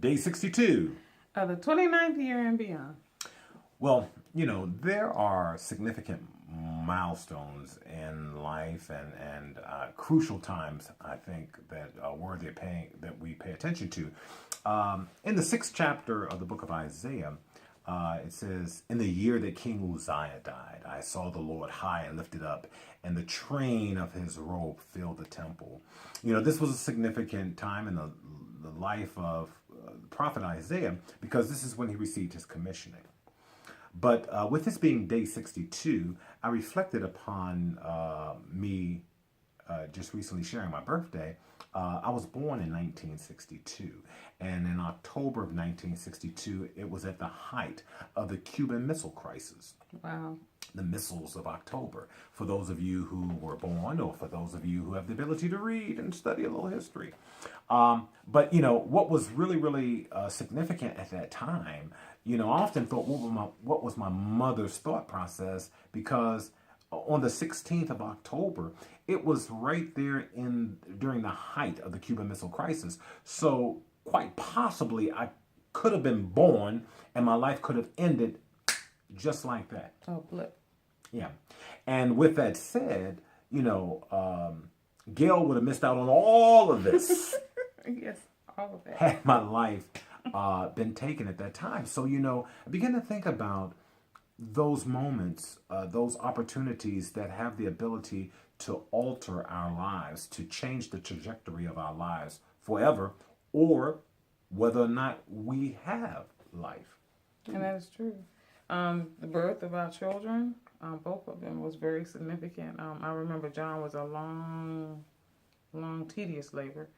Day 62. Of the 29th year and beyond. Well, there are significant milestones in life and crucial times, I think, that are worthy of that we pay attention to. In the 6th chapter of the book of Isaiah, it says, "In the year that King Uzziah died, I saw the Lord high and lifted up, and the train of his robe filled the temple." This was a significant time in the life of the prophet Isaiah, because this is when he received his commissioning. But with this being day 62, I reflected upon me just recently sharing my birthday. I was born in 1962, and in October of 1962, it was at the height of the Cuban Missile Crisis. Wow. The missiles of October, for those of you who were born, or for those of you who have the ability to read and study a little history. But what was really, really significant at that time, I often thought, what was my mother's thought process? Because on the 16th of October, it was right there during the height of the Cuban Missile Crisis. So quite possibly, I could have been born, and my life could have ended just like that. Oh, blip. Yeah. And with that said, Gail would have missed out on all of this. Yes, all of it. Had my life been taken at that time. So, I began to think about those moments, those opportunities that have the ability to alter our lives, to change the trajectory of our lives forever, or whether or not we have life. And that is true. The birth of our children, both of them, was very significant. I remember John was a long, tedious labor.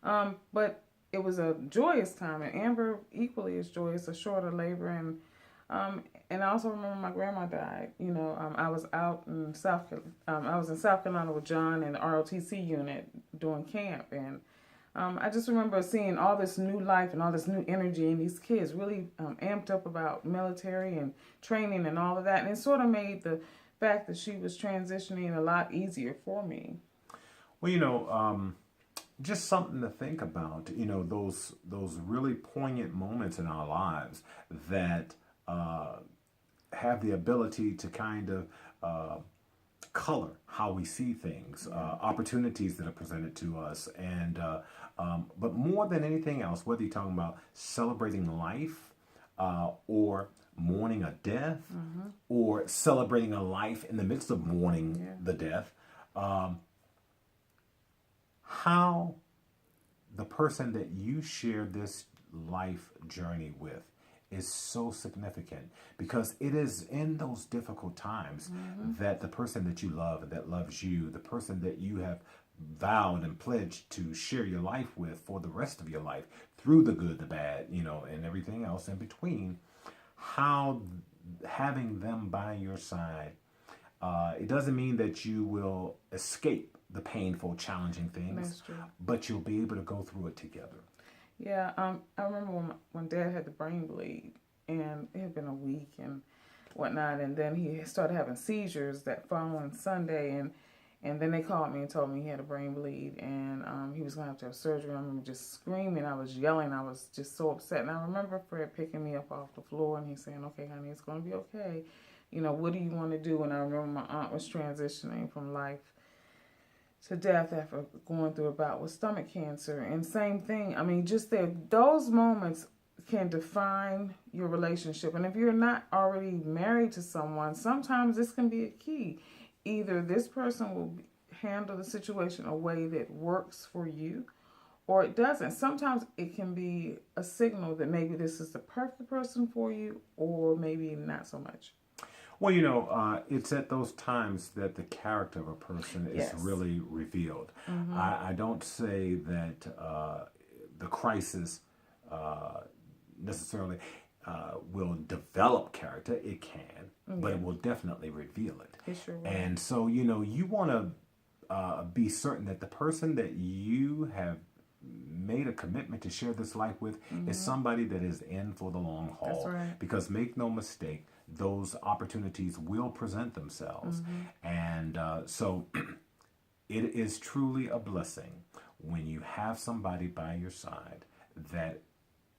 But it was a joyous time, and Amber equally as joyous, a shorter labor. And I also remember my grandma died. I was out in I was in South Carolina with John in the ROTC unit doing camp, and I just remember seeing all this new life and all this new energy in these kids, really amped up about military and training and all of that. And it sort of made the fact that she was transitioning a lot easier for me. Well, just something to think about, those really poignant moments in our lives that have the ability to kind of color how we see things, opportunities that are presented to us. And but more than anything else, whether you're talking about celebrating life or mourning a death, or celebrating a life in the midst of mourning the death, how the person that you share this life journey with is so significant, because it is in those difficult times that the person that you love and that loves you, the person that you have vowed and pledged to share your life with for the rest of your life, through the good, the bad, and everything else in between, how having them by your side, it doesn't mean that you will escape the painful, challenging things, but you'll be able to go through it together. Yeah, I remember when Dad had the brain bleed, and it had been a week and whatnot, and then he started having seizures that following Sunday, and then they called me and told me he had a brain bleed, and he was going to have surgery. I remember just screaming, I was yelling, I was just so upset, and I remember Fred picking me up off the floor, and he's saying, "Okay, honey, it's going to be okay. What do you want to do?" And I remember my aunt was transitioning from life to death after going through a bout with stomach cancer. And same thing. I mean, just those moments can define your relationship. And if you're not already married to someone, sometimes this can be a key. Either this person will handle the situation a way that works for you, or it doesn't. Sometimes it can be a signal that maybe this is the perfect person for you, or maybe not so much. Well, it's at those times that the character of a person is really revealed. I don't say that the crisis necessarily will develop character. It can, but it will definitely reveal it. It sure will. And so, you want to be certain that the person that you have made a commitment to share this life with is somebody that is in for the long haul. That's right. Because make no mistake, those opportunities will present themselves. And so it is truly a blessing when you have somebody by your side that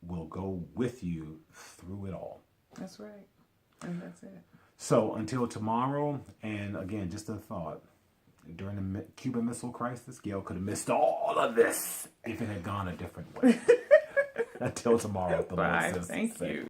will go with you through it all. That's right. And that's it. So until tomorrow, and again, just a thought. During the Cuban Missile Crisis, Gail could have missed all of this if it had gone a different way. Until tomorrow, the Lord Bye. says. Thank you.